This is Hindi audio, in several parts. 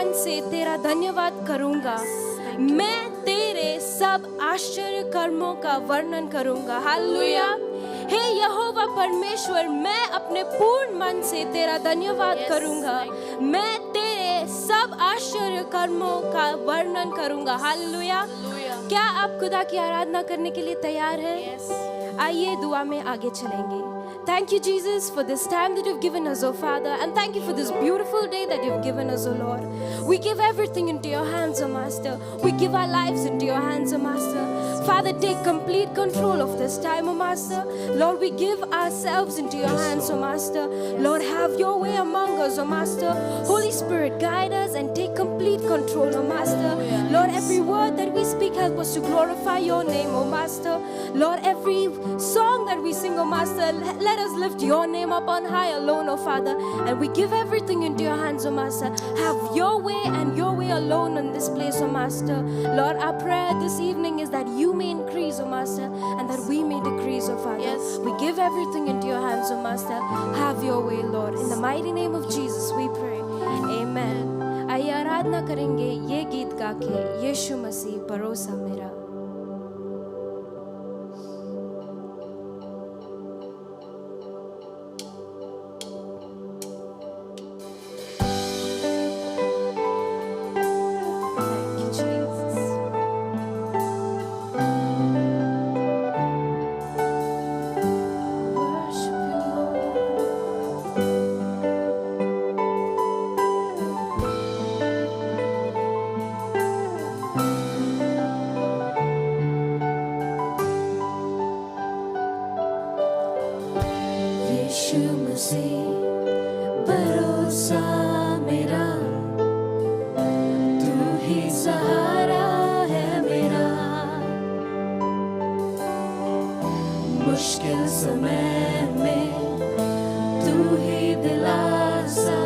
मन से तेरा धन्यवाद करूंगा। मैं तेरे सब आश्चर्य कर्मों का वर्णन करूंगा। हालेलुया। हे यहोवा परमेश्वर, मैं अपने पूर्ण मन से तेरा धन्यवाद करूंगा। मैं तेरे सब आश्चर्य कर्मों का वर्णन करूंगा। हालेलुया। क्या आप खुदा की आराधना करने के लिए तैयार हैं? आइए दुआ में आगे चलेंगे। Thank you, Jesus, for this time that you've given us, oh Father, and thank you for this beautiful day that you've given us, oh Lord. We give everything into your hands, oh Master. We give our lives into your hands, oh Master. Father, take complete control of this time, oh Master. Lord, we give ourselves into your hands, oh Master. Lord, have your way among us, oh Master. Holy Spirit, guide us and take complete control, oh Master. Lord, every word that we speak, help us to glorify your name, oh Master. Lord, every song that we sing, oh Master, let us lift your name up on high alone, oh Father. And we give everything into your hands, oh Master. Have your way and your way alone in this place, oh Master. Lord, our prayer this evening is that you may increase, oh Master, and that we may decrease, oh Father. We give everything into your hands, oh Master. Have your way, Lord. In the mighty name of Jesus we pray. Amen. आइए आराधना करेंगे ये गीत गा के, यीशु मसीह भरोसा मेरा। यीशु मसीह भरोसा मेरा, तू ही सहारा है मेरा। मुश्किल समय में तू ही दिलासा,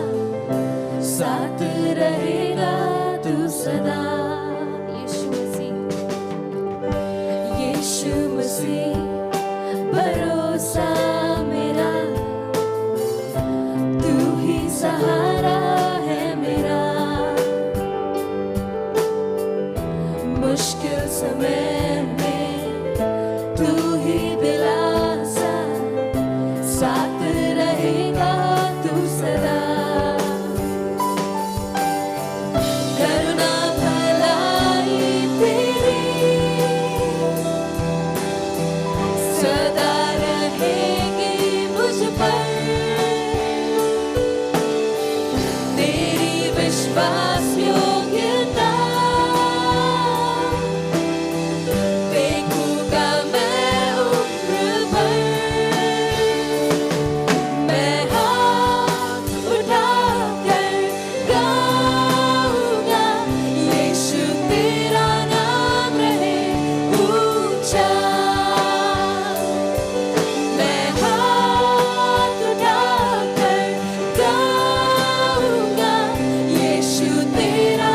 साथ रहेगा तू सदा। यीशु मसीह भरोसा मेरा, तू ही सहारा है मेरा। मुश्किल समय में तू ही दिलासा, साथ रहेगा तू सदा। करुणा भलाई तेरी सदा रहेगी मुझ पर, तेरी विश्वास योग्यता देखूंगा मैं उम्र भर। मैं हाथ उठाकर गाऊंगा, यीशु तेरा नाम रहे ऊंचा। मैं हाथ उठाकर गाऊंगा, यीशु तेरा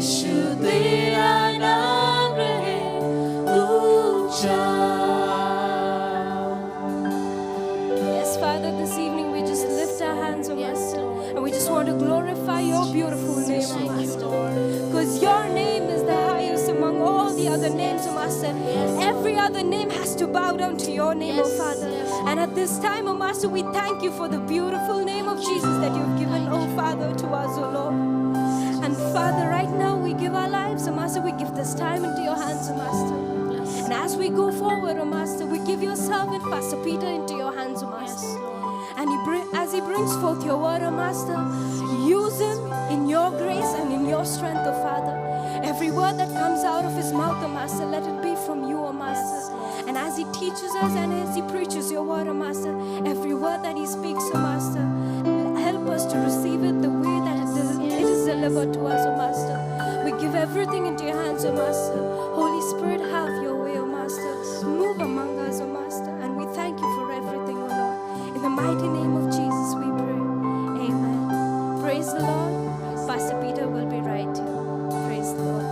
यीशु तेरा नाम रहे ऊंचा. Yes, Father, this evening we just lift our hands, O Master, and we just want to glorify your beautiful name, O Master, because your name is the highest among all the other names, O Master. Every other name has to bow down to your name, O Father. And at this time, O Master, we thank you for the beautiful name of Jesus that you've given, O Father, to us, O Lord. And Father, right now we give our lives, O Master, we give this time into your hands, O Master. And as we go forward, O Master, we give your servant, Pastor Peter, into your hands, O Master. And as he brings forth your word, O Master, use him in your grace and in your strength, O Father. Every word that comes out of his mouth, O Master, let it be from you, O Master. And as he teaches us and as he preaches your word, O Master, every word that he speaks, O Master, help us to receive it the way that it is delivered to us, O Master. We give everything into your hands, O Master. Holy Spirit, have your way, O Master. Move among us, O Master. And we thank you for everything, O Lord. In the mighty name of Jesus we pray. Amen. Praise the Lord. Pastor Peter will be right here. Praise the Lord.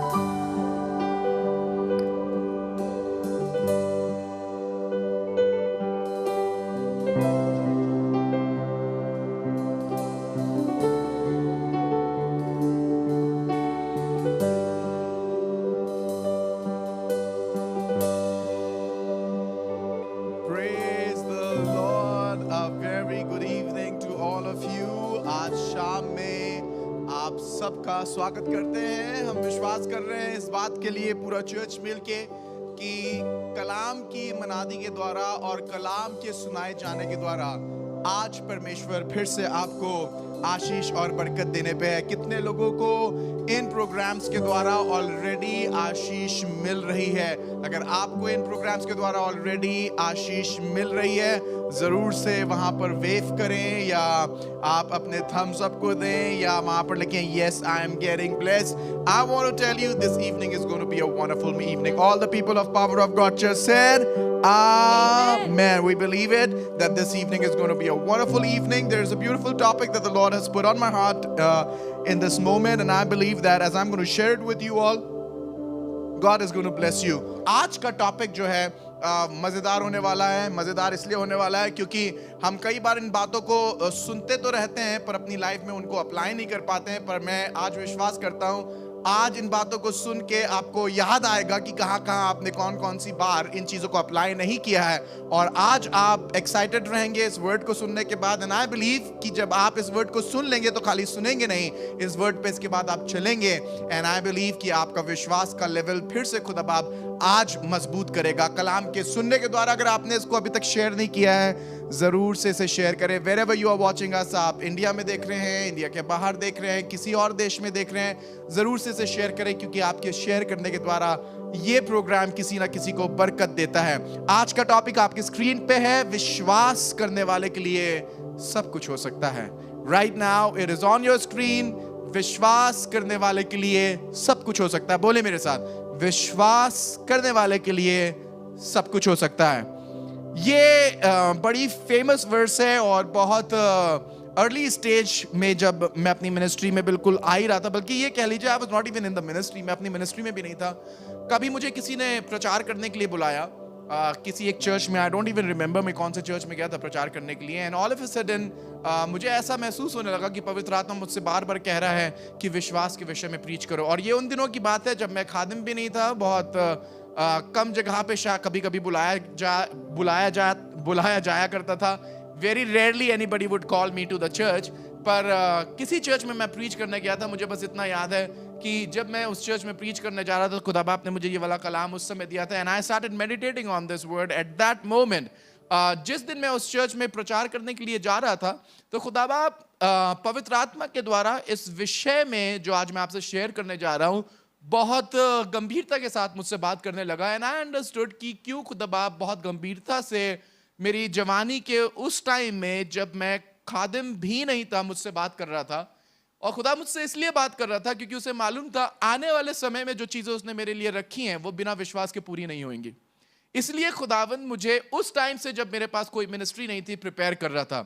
Praise the Lord. A very good evening to all of you. आज शाम में आप सबका स्वागत करते हैं. हम विश्वास कर रहे हैं इस बात के लिए पूरा चर्च मिलके कि कलाम की मनादी के द्वारा और कलाम के सुनाए जाने के द्वारा आज परमेश्वर फिर से आपको आशीष और बरकत देने पे है. कितने लोगों को इन प्रोग्राम्स के द्वारा ऑलरेडी आशीष मिल रही है? अगर आपको इन प्रोग्राम्स के द्वारा ऑलरेडी आशीष मिल रही है, जरूर से वहां पर वेव करें या आप अपने थम्स अप को दें या वहां पर लिखें yes I am getting blessed. I want to tell you this evening is going to be a wonderful evening. All the people of Power of God Church said Amen. We believe it that this evening is going to be a wonderful evening. There is a beautiful topic that the Lord has put on my heart in this moment, and I believe that as I'm going to share it with you all, God is going to bless you. आज का टॉपिक जो है मजेदार होने वाला है. मजेदार इसलिए होने वाला है क्योंकि हम कई बार इन बातों को सुनते तो रहते हैं पर अपनी लाइफ में उनको अप्लाई नहीं कर पाते हैं. पर मैं आज विश्वास करता हूँ आज इन बातों को सुन के आपको याद आएगा कि कहाँ आपने कौन कौन सी बार इन चीज़ों को अप्लाई नहीं किया है. और आज आप एक्साइटेड रहेंगे इस वर्ड को सुनने के बाद. एंड आई बिलीव कि जब आप इस वर्ड को सुन लेंगे तो खाली सुनेंगे नहीं, इस वर्ड पे इसके बाद आप चलेंगे. एंड आई बिलीव कि आपका विश्वास का लेवल फिर से खुद अब आप आज मजबूत करेगा कलाम के सुनने के द्वारा. अगर आपने इसको अभी तक शेयर नहीं किया है जरूर से इसे शेयर करें. wherever you are watching us, आप इंडिया में देख रहे हैं, इंडिया के बाहर देख रहे हैं, किसी और देश में देख रहे हैं, जरूर से इसे शेयर करें क्योंकि आपके शेयर करने के द्वारा ये प्रोग्राम किसी ना किसी को बरकत देता है. आज का टॉपिक आपकी स्क्रीन पे है. विश्वास करने वाले के लिए सब कुछ हो सकता है. Right now it is on your screen. विश्वास करने वाले के लिए सब कुछ हो सकता है. बोले मेरे साथ, विश्वास करने वाले के लिए सब कुछ हो सकता है. ये बड़ी फेमस वर्स है और बहुत अर्ली स्टेज में जब मैं अपनी मिनिस्ट्री में बिल्कुल आ ही रहा था, बल्कि ये कह लीजिए I was not even in the ministry, मैं अपनी मिनिस्ट्री में भी नहीं था. कभी मुझे किसी ने प्रचार करने के लिए बुलाया किसी एक चर्च में. आई डोंट इवन रिमेंबर मैं कौन से चर्च में गया था प्रचार करने के लिए. And all of a sudden मुझे ऐसा महसूस होने लगा कि पवित्र आत्मा मुझसे बार बार कह रहा है कि विश्वास के विषय में प्रीच करो. और ये उन दिनों की बात है जब मैं खादिम भी नहीं था, बहुत कम जगह पे शायद कभी कभी बुलाया जाया करता था. Very rarely anybody would call me to the church. पर किसी चर्च में मैं प्रीच करने गया था. मुझे बस इतना याद है कि जब मैं उस चर्च में प्रीच करने जा रहा था, खुदा बाप ने मुझे ये वाला कलाम उस समय दिया था. And I started meditating on this word at that moment. जिस दिन मैं उस चर्च में प्रचार करने के लिए जा रहा था तो खुदा बाप पवित्र आत्मा के द्वारा इस विषय में जो आज मैं आपसे शेयर करने जा रहा हूँ बहुत गंभीरता के साथ मुझसे बात करने लगा. एंड आई अंडरस्टूड कि क्यों खुदा बाप बहुत गंभीरता से मेरी जवानी के उस टाइम में जब मैं खादिम भी नहीं था मुझसे बात कर रहा था. और खुदा मुझसे इसलिए बात कर रहा था क्योंकि उसे मालूम था आने वाले समय में जो चीजें उसने मेरे लिए रखी हैं वो बिना विश्वास के पूरी नहीं होंगी. इसलिए खुदावन मुझे उस टाइम से जब मेरे पास कोई मिनिस्ट्री नहीं थी प्रिपेयर कर रहा था.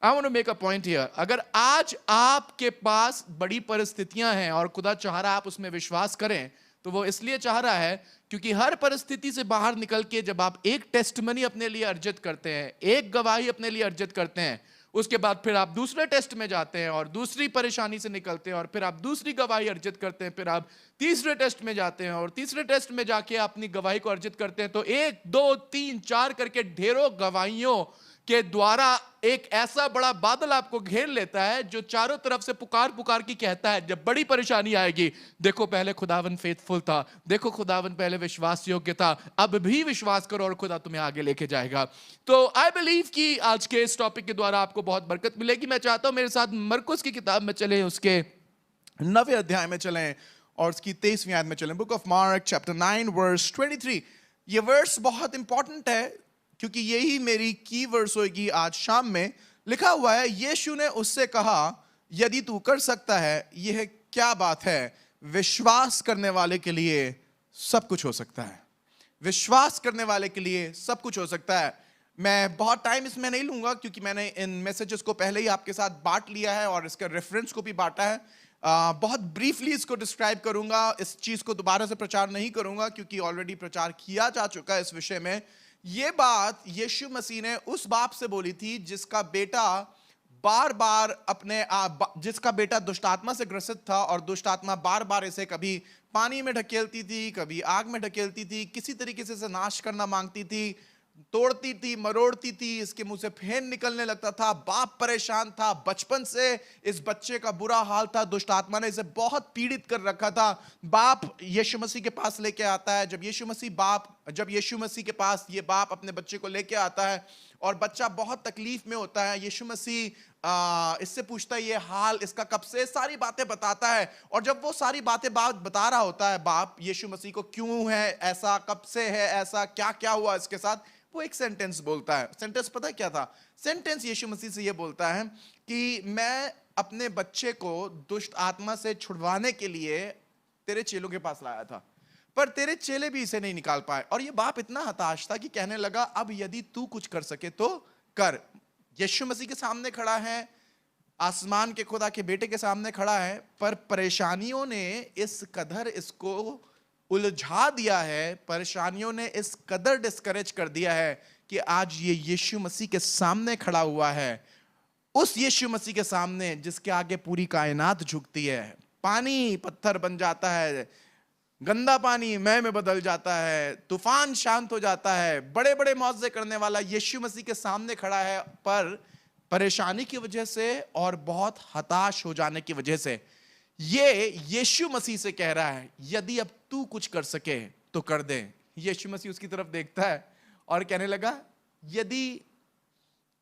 I want to make a point here. अगर आज आपके पास बड़ी परिस्थितियां हैं और खुदा चाह रहा है आप उसमें विश्वास करें, तो वो इसलिए चाह रहा है क्योंकि हर परिस्थिति से बाहर निकल के जब आप एक टेस्टमनी अपने लिए अर्जित करते हैं, एक गवाही अपने लिए अर्जित करते हैं, उसके बाद फिर आप दूसरे टेस्ट में जाते हैं और दूसरी परेशानी से निकलते हैं और फिर आप दूसरी गवाही अर्जित करते हैं, फिर आप तीसरे टेस्ट में जाते हैं और तीसरे टेस्ट में जाके अपनी गवाही को अर्जित करते हैं, तो 1 2 3 4 करके ढेरों गवाहियों के द्वारा एक ऐसा बड़ा बादल आपको घेर लेता है जो चारों तरफ से पुकार पुकार की कहता है, जब बड़ी परेशानी आएगी, देखो पहले खुदावन फेथफुल था, देखो खुदावन पहले विश्वास योग्य था, अब भी विश्वास करो और खुदा तुम्हें आगे लेके जाएगा। तो आई बिलीव कि आज के इस टॉपिक के द्वारा आपको बहुत बरकत मिलेगी। मैं चाहता हूं मेरे साथ मरकुस की किताब में चलें, उसके 9वें अध्याय में चलें और उसकी 23वीं आयत में चलें। Book of Mark chapter 9 verse 23। ये वर्स बहुत इंपॉर्टेंट है क्योंकि यही मेरी की वर्स होगी आज शाम में। लिखा हुआ है, यीशु ने उससे कहा, यदि तू कर सकता है, यह क्या बात है, विश्वास करने वाले के लिए सब कुछ हो सकता है। विश्वास करने वाले के लिए सब कुछ हो सकता है। मैं बहुत टाइम इसमें नहीं लूंगा क्योंकि मैंने इन मैसेजेस को पहले ही आपके साथ बांट लिया है और इसका रेफरेंस को भी बांटा है। बहुत ब्रीफली इसको डिस्क्राइब करूंगा, इस चीज को दोबारा से प्रचार नहीं करूंगा क्योंकि ऑलरेडी प्रचार किया जा चुका है इस विषय में। ये बात यीशु मसीह ने उस बाप से बोली थी जिसका बेटा बार बार जिसका बेटा दुष्ट आत्मा से ग्रसित था और दुष्ट आत्मा बार बार इसे कभी पानी में ढकेलती थी, कभी आग में ढकेलती थी, किसी तरीके से इसे नाश करना मांगती थी, तोड़ती थी, मरोड़ती थी, इसके मुंह से फेन निकलने लगता था। बाप परेशान था, बचपन से इस बच्चे का बुरा हाल था, दुष्ट आत्मा ने इसे बहुत पीड़ित कर रखा था। बाप यीशु मसीह के पास लेके आता है। जब यीशु मसीह के पास ये बाप अपने बच्चे को लेके आता है और बच्चा बहुत तकलीफ में होता है, यीशु मसीह इससे पूछता है ये हाल इसका कब से, सारी बातें बताता है। और जब वो सारी बातें बता रहा होता है बाप यीशु मसीह को, क्यों है ऐसा, कब से है ऐसा, क्या क्या हुआ इसके साथ, वो एक सेंटेंस बोलता है। सेंटेंस पता है क्या था? सेंटेंस यीशु मसीह से ये बोलता है कि मैं अपने बच्चे को दुष्ट आत्मा से छुड़वाने के लिए तेरे चेलों के पास लाया था, पर तेरे चेले भी इसे नहीं निकाल पाए। और ये बाप इतना हताश था कि कहने लगा, अब यदि तू कुछ कर सके तो कर। यीशु मसीह के सामने खड़ा है, आसमान के खुदा के बेटे के सामने खड़ा है, पर परेशानियों ने इस कदर इसको उलझा दिया है, परेशानियों ने इस कदर डिस्करेज कर दिया है कि आज ये यीशु मसीह के सामने खड़ा हुआ है, उस यीशु मसीह के सामने जिसके आगे पूरी कायनात झुकती है। पानी पत्थर बन जाता है, गंदा पानी मय में बदल जाता है, तूफान शांत हो जाता है, बड़े बड़े मौजे करने वाला यीशु मसीह के सामने खड़ा है, पर परेशानी की वजह से और बहुत हताश हो जाने की वजह से ये यीशु मसीह से कह रहा है, यदि अब तू कुछ कर सके तो कर दे। यीशु मसीह उसकी तरफ देखता है और कहने लगा, यदि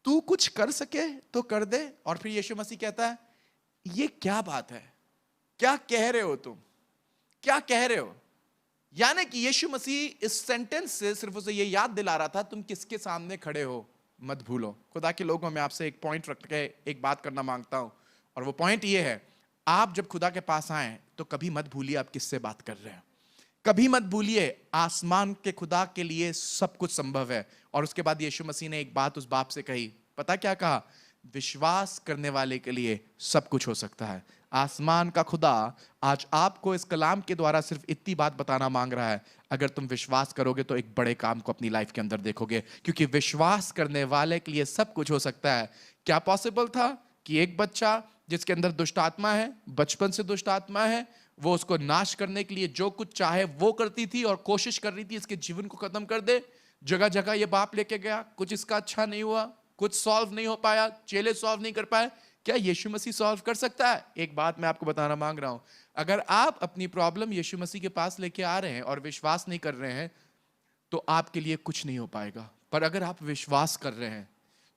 तू कुछ कर सके तो कर दे। और फिर यीशु मसीह कहता है, ये क्या बात है, क्या कह रहे हो तुम, क्या कह रहे हो? यानी कि यीशु मसीह इस सेंटेंस से सिर्फ उसे ये याद दिला रहा था, तुम किसके सामने खड़े हो मत भूलो। खुदा के लोगों में आपसे एक पॉइंट रख के एक बात करना मांगता हूं, और वो पॉइंट ये है, आप जब खुदा के पास आए तो कभी मत भूलिए आप किससे बात कर रहे हैं। कभी मत भूलिए आसमान के खुदा के लिए सब कुछ संभव है। और उसके बाद यीशु मसीह ने एक बात उस बाप से कही, पता क्या कहा? विश्वास करने वाले के लिए सब कुछ हो सकता है। आसमान का खुदा आज आपको इस कलाम के द्वारा सिर्फ इतनी बात बताना मांग रहा है, अगर तुम विश्वास करोगे तो एक बड़े काम को अपनी लाइफ के अंदर देखोगे, क्योंकि विश्वास करने वाले के लिए सब कुछ हो सकता है। क्या पॉसिबल था कि एक बच्चा जिसके अंदर दुष्ट आत्मा है, बचपन से दुष्ट आत्मा है, वो उसको नाश करने के लिए जो कुछ चाहे वो करती थी और कोशिश कर रही थी इसके जीवन को खत्म कर दे। जगह जगह ये बाप लेके गया, कुछ इसका अच्छा नहीं हुआ, कुछ सॉल्व नहीं हो पाया, चेले सॉल्व नहीं कर पाए। क्या यीशु मसीह सॉल्व कर सकता है? एक बात मैं आपको बताना मांग रहा हूं, अगर आप अपनी प्रॉब्लम यीशु मसीह के पास लेके आ रहे हैं और विश्वास नहीं कर रहे हैं तो आपके लिए कुछ नहीं हो पाएगा। पर अगर आप विश्वास कर रहे हैं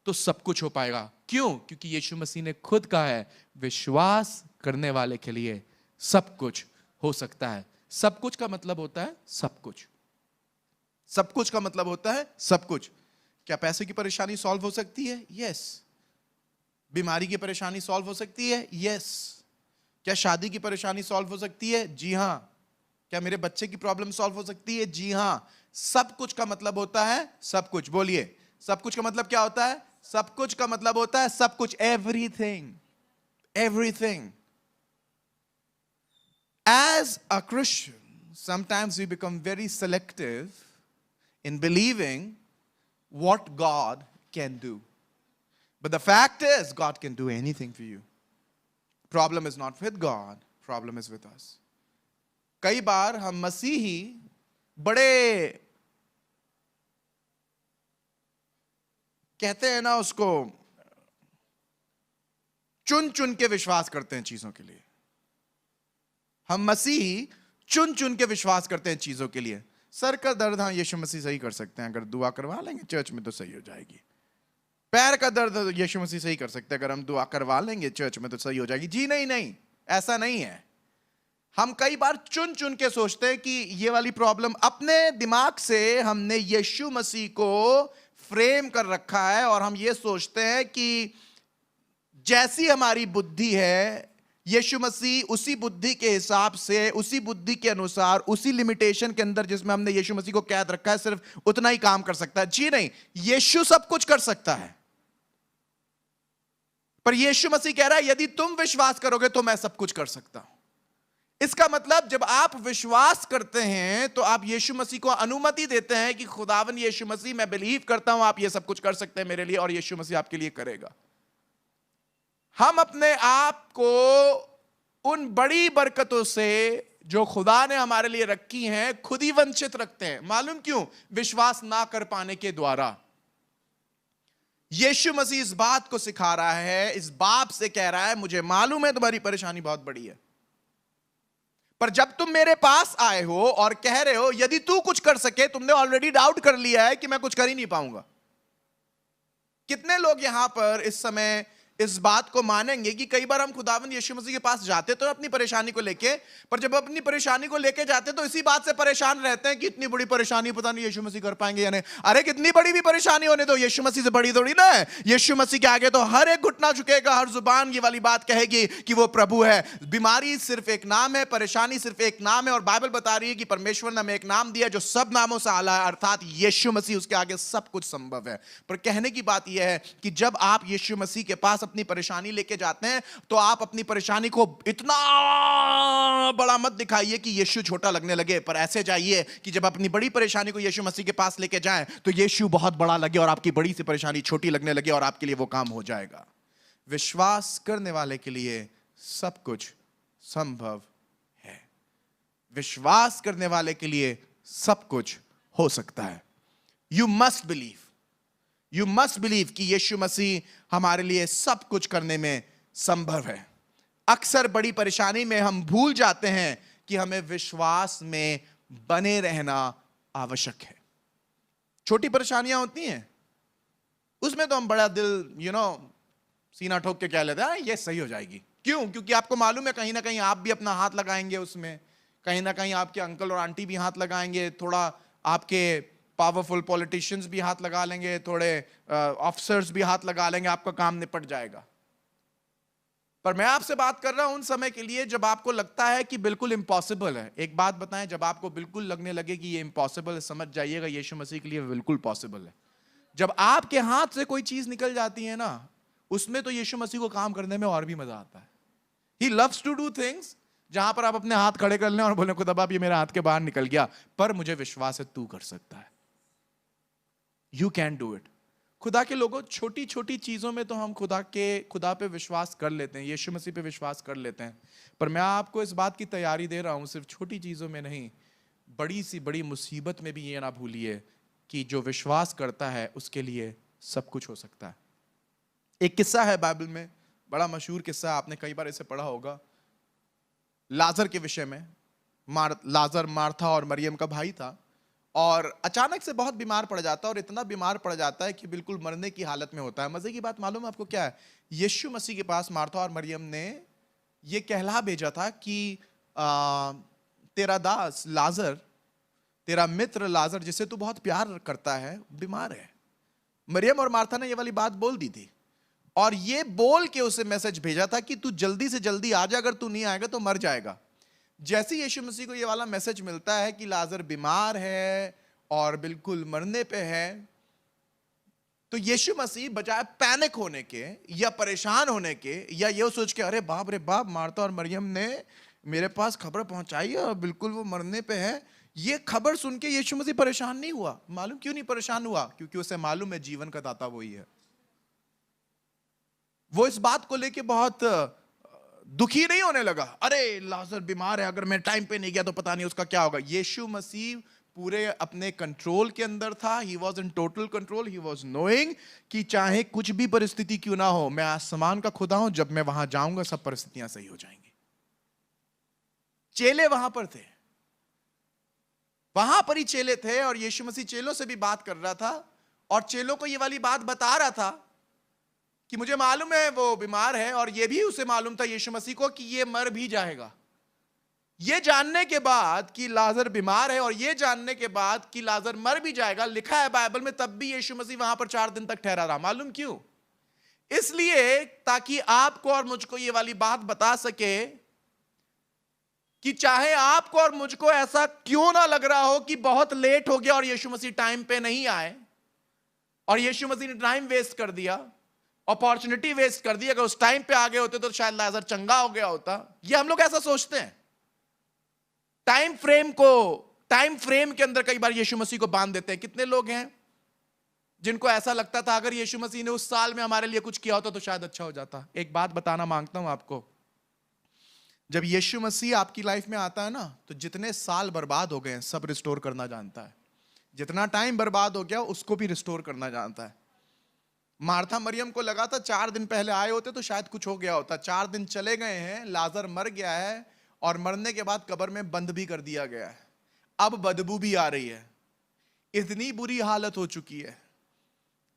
तो सब कुछ हो पाएगा। क्यों? क्योंकि यीशु मसीह ने खुद कहा है, विश्वास करने वाले के लिए सब कुछ हो सकता है। सब कुछ का मतलब होता है सब कुछ। सब कुछ का मतलब होता है सब कुछ। क्या पैसे की परेशानी सॉल्व हो सकती है? यस। बीमारी की परेशानी सॉल्व हो सकती है? यस। क्या शादी की परेशानी सॉल्व हो सकती है? जी हां। क्या मेरे बच्चे की प्रॉब्लम सॉल्व हो सकती है? जी हां। सब कुछ का मतलब होता है सब कुछ। बोलिए, सब कुछ का मतलब क्या होता है? सब कुछ का मतलब होता है सब कुछ, everything, everything. As a Christian, sometimes we become very selective in believing what God can do. But the fact is, God can do anything for you. Problem is not with God, problem is with us. कई बार हम मसीही बड़े कहते हैं ना उसको, चुन चुन के विश्वास करते हैं चीजों के लिए. हम मसीही चुन चुन के विश्वास करते हैं चीजों के लिए. सर का दर्द, हाँ यीशु मसीह सही कर सकते हैं, अगर दुआ करवा लेंगे चर्च में तो सही हो जाएगी. पैर का दर्द यीशु मसीह सही कर सकते हैं, अगर हम दुआ करवा लेंगे चर्च में तो सही हो जाएगी. जी नहीं, नहीं, ऐसा नहीं है. हम कई बार चुन चुन के सोचते हैं कि ये वाली प्रॉब्लम, अपने दिमाग से हमने यीशु मसीह को फ्रेम कर रखा है और हम ये सोचते हैं कि जैसी हमारी बुद्धि है, यीशु मसीह उसी बुद्धि के हिसाब से, उसी बुद्धि के अनुसार, उसी लिमिटेशन के अंदर जिसमें हमने यीशु मसीह को कैद रखा है, सिर्फ उतना ही काम कर सकता है. जी नहीं, यीशु सब कुछ कर सकता है. पर यीशु मसीह कह रहा है यदि तुम विश्वास करोगे तो मैं सब कुछ कर सकता हूं. इसका मतलब जब आप विश्वास करते हैं तो आप यीशु मसीह को अनुमति देते हैं कि खुदावन यीशु मसीह, मैं बिलीव करता हूं आप ये सब कुछ कर सकते हैं मेरे लिए, और यीशु मसीह आपके लिए करेगा. हम अपने आप को उन बड़ी बरकतों से जो खुदा ने हमारे लिए रखी हैं खुद ही वंचित रखते हैं. मालूम क्यों? विश्वास ना कर पाने के द्वारा. यीशु मसीह इस बात को सिखा रहा है, इस बाप से कह रहा है मुझे मालूम है तुम्हारी परेशानी बहुत बड़ी है, पर जब तुम मेरे पास आए हो और कह रहे हो यदि तू कुछ कर सके, तुमने ऑलरेडी डाउट कर लिया है कि मैं कुछ कर ही नहीं पाऊंगा. कितने लोग यहां पर इस समय इस बात को मानेंगे कि कई बार हम खुदावंद यीशु मसीह के पास जाते तो अपनी परेशानी को लेके, पर जब अपनी परेशानी को लेके जाते तो इसी बात से परेशान रहते हैं कि इतनी बड़ी परेशानी पता नहीं यीशु मसीह कर पाएंगे या नहीं. अरे कितनी बड़ी भी परेशानी होने दो, यीशु मसीह से बड़ी थोड़ी ना है. यीशु मसीह के आगे तो हर एक घुटना झुकेगा, हर जुबान ये वाली बात कहेगी कि वो प्रभु है. बीमारी सिर्फ एक नाम है, परेशानी सिर्फ एक नाम है, और बाइबल बता रही है कि परमेश्वर ने हमें एक नाम दिया जो सब नामों से आला है, अर्थात यीशु मसीह. उसके आगे सब कुछ संभव है. पर कहने की बात यह है कि जब आप यीशु मसीह के पास अपनी परेशानी लेके जाते हैं तो आप अपनी परेशानी को इतना बड़ा मत दिखाइए कि यीशु छोटा लगने लगे, पर ऐसे जाइए कि जब अपनी बड़ी परेशानी को यीशु मसीह के पास लेके जाएं तो यीशु बहुत बड़ा लगे और आपकी बड़ी सी परेशानी छोटी लगने लगे और आपके लिए वो काम हो जाएगा. विश्वास करने वाले के लिए सब कुछ संभव है. विश्वास करने वाले के लिए सब कुछ हो सकता है. You must believe, you must believe कि यीशु मसीह हमारे लिए सब कुछ करने में संभव है. अक्सर बड़ी परेशानी में हम भूल जाते हैं कि हमें विश्वास में बने रहना आवश्यक है. छोटी परेशानियां होती हैं, उसमें तो हम बड़ा दिल सीना ठोक के कह लेते हैं ये सही हो जाएगी. क्यों? क्योंकि आपको मालूम है कहीं ना कहीं आप भी अपना हाथ लगाएंगे उसमें, कहीं ना कहीं आपके अंकल और आंटी भी हाथ लगाएंगे, थोड़ा आपके पावरफुल पॉलिटिशियंस भी हाथ लगा लेंगे, थोड़े ऑफिसर्स भी हाथ लगा लेंगे, आपका काम निपट जाएगा. पर मैं आपसे बात कर रहा हूं उन समय के लिए जब आपको लगता है कि बिल्कुल इम्पॉसिबल है. एक बात बताएं, जब आपको बिल्कुल लगने लगे कि ये इम्पॉसिबल है, समझ जाइएगा यीशु मसीह के लिए बिल्कुल पॉसिबल है. जब आपके हाथ से कोई चीज निकल जाती है ना, उसमें तो यीशु मसीह को काम करने में और भी मजा आता है. He loves to do things जहां पर आप अपने हाथ खड़े कर लें और बोले खुदा बाप ये मेरे हाथ के बाहर निकल गया, पर मुझे विश्वास है तू कर सकता है. You can do it. खुदा के लोगों, छोटी छोटी चीजों में तो हम खुदा पे विश्वास कर लेते हैं, यीशु मसीह पे विश्वास कर लेते हैं, पर मैं आपको इस बात की तैयारी दे रहा हूं सिर्फ छोटी चीजों में नहीं, बड़ी सी बड़ी मुसीबत में भी ये ना भूलिए कि जो विश्वास करता है उसके लिए सब कुछ हो सकता है. एक किस्सा है बाइबल में, बड़ा मशहूर किस्सा, आपने कई बार इसे पढ़ा होगा, लाजर के विषय में. लाजर मार्था और मरियम का भाई था और अचानक से बहुत बीमार पड़ जाता है, और इतना बीमार पड़ जाता है कि बिल्कुल मरने की हालत में होता है. मजे की बात मालूम है आपको क्या है? यीशु मसीह के पास मार्था और मरियम ने ये कहला भेजा था कि तेरा दास लाजर, तेरा मित्र लाजर जिसे तू बहुत प्यार करता है, बीमार है. मरियम और मार्था ने ये वाली बात बोल दी थी और ये बोल के उसे मैसेज भेजा था कि तू जल्दी से जल्दी आ जा, अगर तू नहीं आएगा तो मर जाएगा. जैसे यीशु मसीह को ये वाला मैसेज मिलता है कि लाजर बीमार है और बिल्कुल मरने पे है, तो यीशु मसीह बजाय पैनिक होने के या परेशान होने के या ये सोच के अरे बाप मार्था और मरियम ने मेरे पास खबर पहुंचाई और बिल्कुल वो मरने पे है, ये खबर सुन के यीशु मसीह परेशान नहीं हुआ। मालूम क्यों नहीं परेशान हुआ? क्योंकि उसे मालूम है जीवन का दाता वही है। वो इस बात को लेके बहुत दुखी नहीं होने लगा, अरे लाजर बीमार है, अगर मैं टाइम पे नहीं गया तो पता नहीं उसका क्या होगा। यीशु मसीह पूरे अपने कंट्रोल के अंदर था। He was in total control. He was knowing कि चाहे कुछ भी परिस्थिति क्यों ना हो, मैं आसमान का खुदा हूं, जब मैं वहां जाऊंगा सब परिस्थितियां सही हो जाएंगी। चेले वहां पर थे, वहां पर ही चेले थे, और यीशु मसीह चेलों से भी बात कर रहा था और चेलों को ये वाली बात बता रहा था कि मुझे मालूम है वो बीमार है, और ये भी उसे मालूम था यीशु मसीह को कि ये मर भी जाएगा। ये जानने के बाद कि लाजर बीमार है और ये जानने के बाद कि लाजर मर भी जाएगा, लिखा है बाइबल में, तब भी यीशु मसीह वहां पर 4 दिन तक ठहरा रहा। मालूम क्यों? इसलिए ताकि आपको और मुझको ये वाली बात बता सके कि चाहे आपको और मुझको ऐसा क्यों ना लग रहा हो कि बहुत लेट हो गया और यीशु मसीह टाइम पे नहीं आए और यीशु मसीह ने टाइम वेस्ट कर दिया, अपॉर्चुनिटी वेस्ट कर दी, अगर उस टाइम पे आ गए होते तो शायद लाजर चंगा हो गया होता। ये हम लोग ऐसा सोचते हैं। टाइम फ्रेम के अंदर कई बार यीशु मसीह को बांध देते हैं। कितने लोग हैं जिनको ऐसा लगता था अगर यीशु मसीह ने उस साल में हमारे लिए कुछ किया होता तो शायद अच्छा हो जाता। एक बात बताना मांगता हूं आपको, जब यीशु मसीह आपकी लाइफ में आता है ना, तो जितने साल बर्बाद हो गए हैं सब रिस्टोर करना जानता है। जितना टाइम बर्बाद हो गया उसको भी रिस्टोर करना जानता है। मार्था मरियम को लगा था 4 दिन पहले आए होते तो शायद कुछ हो गया होता। 4 दिन चले गए हैं, लाजर मर गया है और मरने के बाद कब्र में बंद भी कर दिया गया है। अब बदबू भी आ रही है। इतनी बुरी हालत हो चुकी है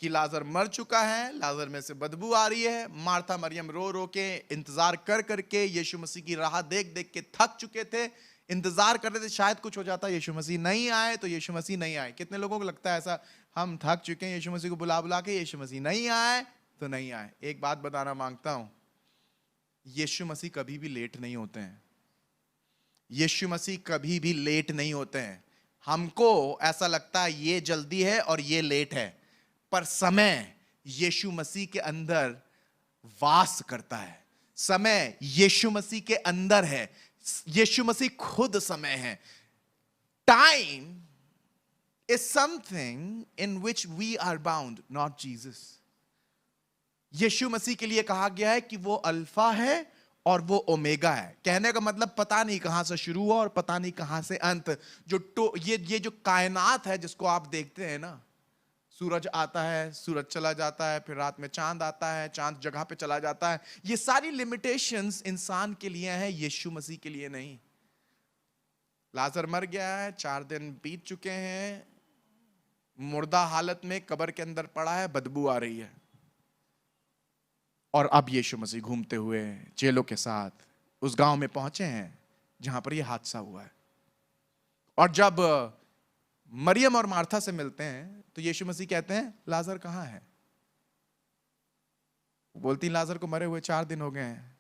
कि लाजर मर चुका है, लाजर में से बदबू आ रही है। मार्था मरियम रो रो के इंतजार कर करके यीशु मसीह की राह देख देख के थक चुके थे। इंतजार कर रहे थे शायद कुछ हो जाता, यीशु मसीह नहीं आए तो यीशु मसीह नहीं आए। कितने लोगों को लगता है ऐसा? हम थक चुके हैं यीशु मसीह को बुला बुला के, यीशु मसीह नहीं आए तो नहीं आए। एक बात बताना मांगता हूं, यीशु मसीह कभी भी लेट नहीं होते हैं। यीशु मसीह कभी भी लेट नहीं होते हैं। हमको ऐसा लगता है ये जल्दी है और ये लेट है, पर समय यीशु मसीह के अंदर वास करता है। समय यीशु मसीह के अंदर है। यीशु मसीह खुद समय है। Time is something in which we are bound, not Jesus. यीशु मसीह के लिए कहा गया है कि वो अल्फा है और वो ओमेगा है। कहने का मतलब पता नहीं कहां से शुरू हुआ और पता नहीं कहां से अंत। ये जो कायनात है जिसको आप देखते हैं ना, सूरज आता है, सूरज चला जाता है, फिर रात में चांद आता है, चांद जगह पे चला जाता है, ये सारी लिमिटेशंस इंसान के लिए हैं, यीशु मसीह के लिए नहीं। लाजर मर गया है, 4 दिन बीत चुके हैं, मुर्दा हालत में कब्र के अंदर पड़ा है, बदबू आ रही है, और अब यीशु मसीह घूमते हुए चेलों के साथ उस गांव में पहुंचे हैं जहां पर यह हादसा हुआ है। और जब मरियम और मार्था से मिलते हैं तो यीशु मसीह कहते हैं लाजर कहां है? बोलती लाजर को मरे हुए 4 दिन हो गए हैं,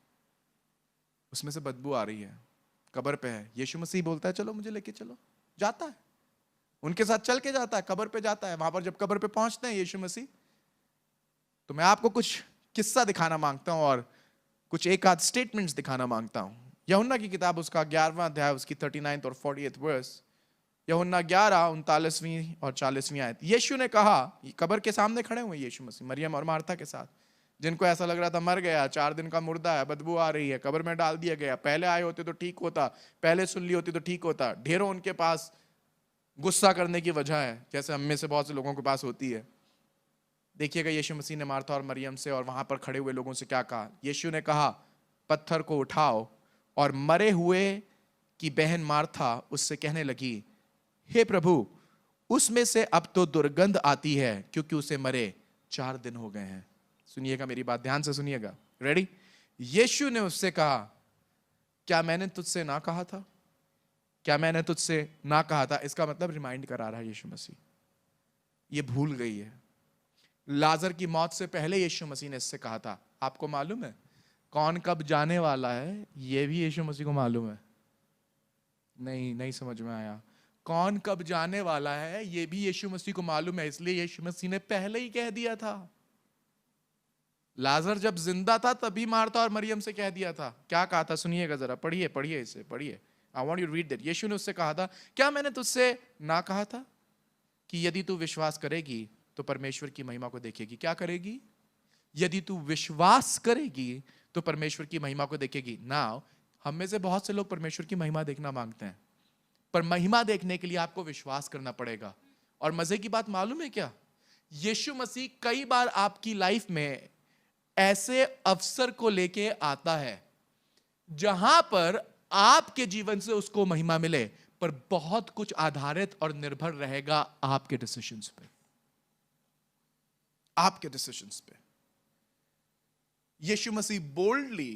उसमें से बदबू आ रही है, कब्र पे है। यीशु मसीह बोलता है चलो मुझे लेके चलो। जाता है, उनके साथ चल के जाता है, कब्र पे जाता है। वहां पर जब कब्र पे पहुंचते हैं यीशु मसीह, तो मैं आपको कुछ किस्सा दिखाना मांगता हूं और कुछ एक आध स्टेटमेंट्स दिखाना मांगता हूं। यूहन्ना की किताब उसका 11वां अध्याय, उसकी 39 और 40 वर्स। यूहन्ना 11 39वीं और 40वीं आयत। यीशु ने कहा, कब्र के सामने खड़े हुए यीशु मसीह मरियम और मार्था के साथ, जिनको ऐसा लग रहा था मर गया, 4 दिन का मुर्दा है, बदबू आ रही है, कब्र में डाल दिया गया। पहले आए होते तो ठीक होता, पहले सुन ली होती तो ठीक होता। ढेरों उनके पास गुस्सा करने की वजह है, जैसे हम में से बहुत से लोगों के पास होती है। देखिएगा यीशु मसीह ने मार्था और मरियम से और वहां पर खड़े हुए लोगों से क्या कहा। यीशु ने कहा पत्थर को उठाओ, और मरे हुए की बहन मार्था उससे कहने लगी, हे प्रभु, उसमें से अब तो दुर्गंध आती है, क्योंकि उसे मरे 4 दिन हो गए हैं। सुनिएगा मेरी बात, ध्यान से सुनिएगा। रेडी? यीशु ने उससे कहा, क्या मैंने तुझसे ना कहा था? क्या मैंने तुझसे ना कहा था? इसका मतलब रिमाइंड करा रहा है यीशु मसीह, ये भूल गई है। लाजर की मौत से पहले यीशु मसीह ने इससे कहा था। आपको मालूम है कौन कब जाने वाला है? ये भी यीशु मसीह को मालूम है। नहीं समझ में आया। कौन कब जाने वाला है ये भी यीशु मसीह को मालूम है, इसलिए यीशु मसीह ने पहले ही कह दिया था। लाजर जब जिंदा था तभी मार्था और मरियम से कह दिया था। क्या कहा था? सुनिएगा जरा, पढ़िए इसे, पढ़िए। I want you read that. यीशु ने उससे कहा था, क्या मैंने तुझसे ना कहा था कि यदि तू विश्वास करेगी तो परमेश्वर की महिमा को देखेगी? क्या करेगी? यदि तू विश्वास करेगी तो परमेश्वर की महिमा को देखेगी। नाउ हम में से बहुत से लोग परमेश्वर की महिमा देखना मांगते हैं, पर महिमा देखने के लिए आपको विश्वास करना पड़ेगा। और मजे की बात मालूम है क्या? यीशु मसीह कई बार आपकी लाइफ में ऐसे अवसर को लेके आता है जहां पर आपके जीवन से उसको महिमा मिले, पर बहुत कुछ आधारित और निर्भर रहेगा आपके डिसीजंस पे, आपके डिसीजंस पे। यीशु मसीह बोल्डली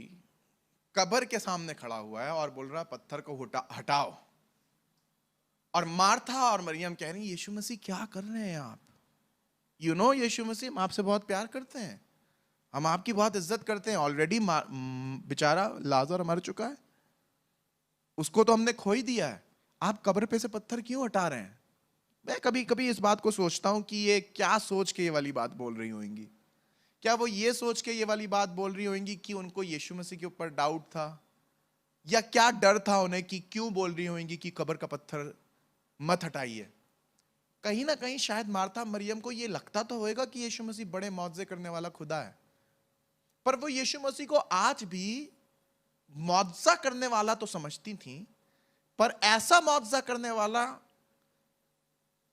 कब्र के सामने खड़ा हुआ है और बोल रहा है पत्थर को हटाओ। और मार्था और मरियम कह रही, यीशु मसीह क्या कर रहे हैं आप? यू नो यीशु मसीह, हम आपसे बहुत प्यार करते हैं, हम आपकी बहुत इज्जत करते हैं। ऑलरेडी बेचारा लाजर मर चुका है, उसको तो हमने खो ही दिया है, आप कब्र पे से पत्थर क्यों हटा रहे हैं? मैं कभी कभी इस बात को सोचता हूं कि ये क्या सोच के ये वाली बात बोल रही होंगी। क्या वो ये सोच के ये वाली बात बोल रही होंगी कि उनको यीशु मसीह के ऊपर डाउट था, या क्या डर था उन्हें कि क्यों बोल रही होंगी कि कब्र का पत्थर मत हटाइए? कहीं ना कहीं शायद मार्था मरियम को ये लगता तो होएगा कि यीशु मसीह बड़े मौजज़े करने वाला खुदा है, पर वो यीशु मसीह को आज भी मौजज़ा करने वाला तो समझती थी, पर ऐसा मौजज़ा करने वाला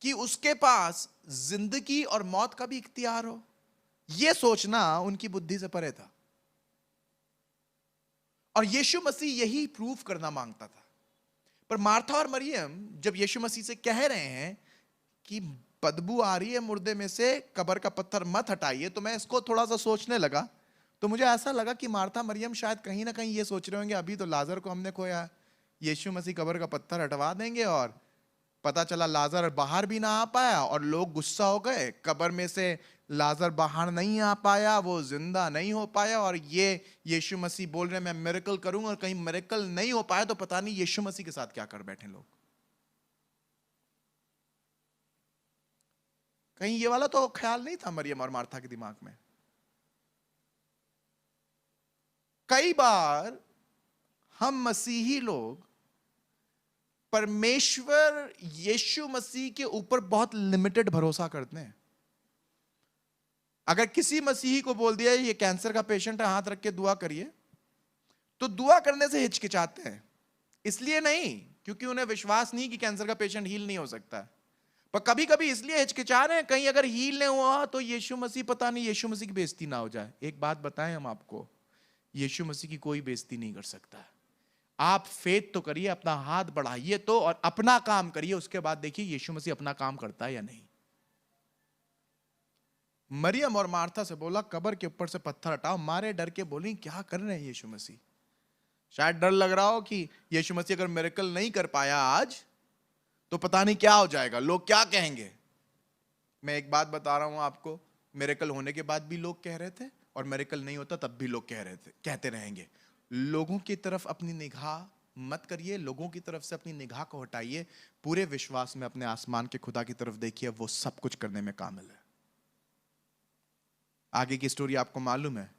कि उसके पास जिंदगी और मौत का भी इख्तियार हो, यह सोचना उनकी बुद्धि से परे था। और यीशु मसीह यही प्रूफ करना मांगता था। पर मार्था और मरियम जब यीशु मसीह से कह रहे हैं कि बदबू आ रही है मुर्दे में से, कब्र का पत्थर मत हटाइए, तो मैं इसको थोड़ा सा सोचने लगा। तो मुझे ऐसा लगा कि मार्था मरियम शायद कहीं ना कहीं ये सोच रहे होंगे, अभी तो लाजर को हमने खोया, यीशु मसीह कब्र का पत्थर हटवा देंगे और पता चला लाजर बाहर भी ना आ पाया और लोग गुस्सा हो गए, कब्र में से लाजर बाहर नहीं आ पाया, वो जिंदा नहीं हो पाया, और ये यीशु मसीह बोल रहे हैं मैं मिरेकल करूंगा, और कहीं मिरेकल नहीं हो पाया तो पता नहीं यीशु मसीह के साथ क्या कर बैठे लोग। कहीं ये वाला तो ख्याल नहीं था मरियम और मार्था के दिमाग में। कई बार हम मसीही लोग परमेश्वर यीशु मसीह के ऊपर बहुत लिमिटेड भरोसा करते हैं। अगर किसी मसीही को बोल दिया ये कैंसर का पेशेंट है, हाथ रख के दुआ करिए, तो दुआ करने से हिचकिचाते हैं। इसलिए नहीं क्योंकि उन्हें विश्वास नहीं कि कैंसर का पेशेंट हील नहीं हो सकता है, पर कभी कभी इसलिए हिचकिचा रहे हैं कहीं अगर हील नहीं हुआ तो यीशु मसीह, पता नहीं यीशु मसीह की बेइज्जती ना हो जाए। एक बात बताएं हम आपको, यीशु मसीह की कोई बेइज्जती नहीं कर सकता। आप फेथ तो करिए, अपना हाथ बढ़ाइए तो, और अपना काम करिए, उसके बाद देखिए यीशु मसीह अपना काम करता है या नहीं। मरियम और मार्था से बोला कब्र के ऊपर से पत्थर हटाओ, मारे डर के बोली क्या कर रहे हैं यीशु मसीह? शायद डर लग रहा हो कि यीशु मसीह अगर मिरेकल नहीं कर पाया आज तो पता नहीं क्या हो जाएगा, लोग क्या कहेंगे। मैं एक बात बता रहा हूं आपको, मिरेकल होने के बाद भी लोग कह रहे थे और मिरेकल नहीं होता तब भी लोग कहते रहेंगे। लोगों की तरफ अपनी निगाह मत करिए, लोगों की तरफ से अपनी निगाह को हटाइए, पूरे विश्वास में अपने आसमान के खुदा की तरफ देखिए, वो सब कुछ करने में कामिल है। आगे की स्टोरी आपको मालूम है,